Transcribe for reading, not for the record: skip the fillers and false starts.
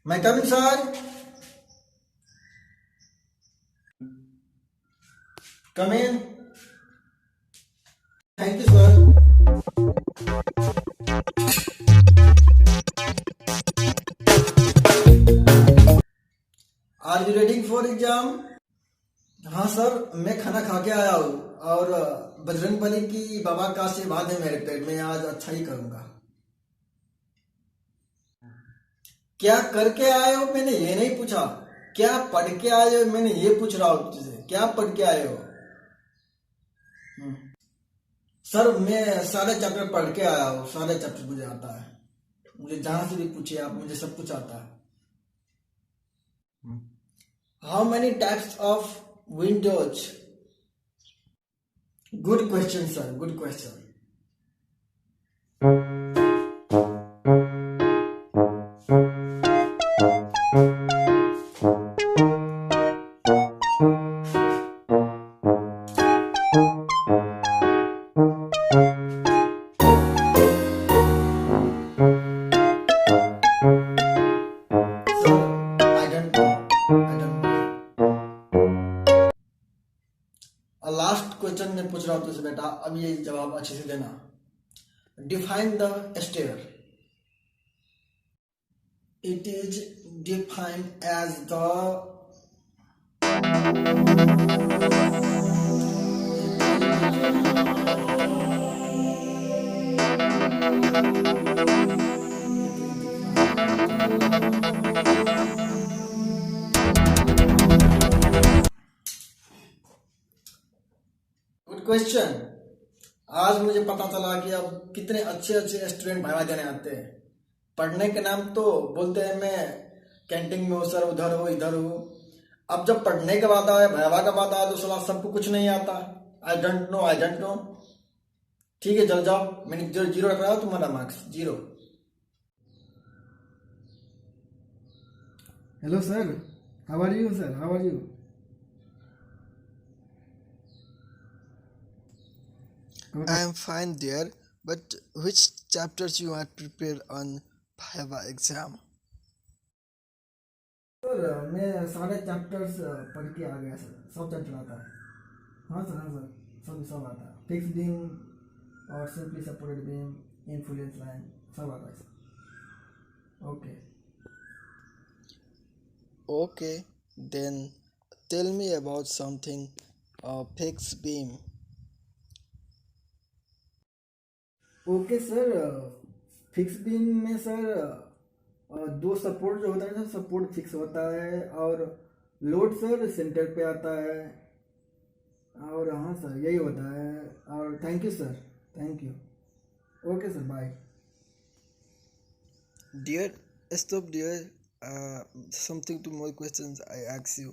मैं coming sir come in thank you sir are you ready for exam हाँ sir मैं खाना खा के आया हूँ और बजरंगबली की बाबा का आशीर्वाद है मेरे पेट में आज अच्छा ही करूंगा क्या करके आए हो मैंने ये नहीं पूछा क्या पढ़ के आए हो मैंने ये पूछ रहा हूँ तुझसे क्या पढ़ के आए हो हम्म। सर मैं सारे चैप्टर पढ़ के आया हूँ सारे चैप्टर मुझे आता है मुझे जहां से भी पूछिए आप मुझे सब कुछ आता है how many types of Windows good question sir good question sir I don't know I don't know last question मैं पूछ रहा हूँ तुझसे बेटा अब ये जवाब अच्छे से देना define the stair it is defined as the good question आज मुझे पता चला कि अब कितने अच्छे अच्छे स्टूडेंट भाई देने आते हैं पढ़ने के नाम तो बोलते हैं मैं कैंटीन में हूँ सर उधर हो इधर हो अब जब पढ़ने के बाद आया भैया का बाद आया तो सलाह सबको कुछ नहीं आता आई डोंट नो ठीक है चल जाओ मैंने जीरो जीरो रख रहा हूँ तुम्हारा marks zero Hello sir, how are you sir? How are you? I am fine there, but which chapters you are prepared on Viva exam? Sir मैं सारे चैप्टर्स पढ़ के आ गया सर सब चैप्टर आता है हाँ सर सब आता है फिक्स बीम और simply supported beam influence line सब आता है sir okay Okay, then tell me about something fixed beam. Okay sir fix beam में सर दो सपोर्ट जो होता है सर सपोर्ट फिक्स होता है और लोड सर सेंटर पे आता है और हाँ सर यही होता है और thank you sir thank you okay sir bye Dear, stop dear. Something to more questions I ask you.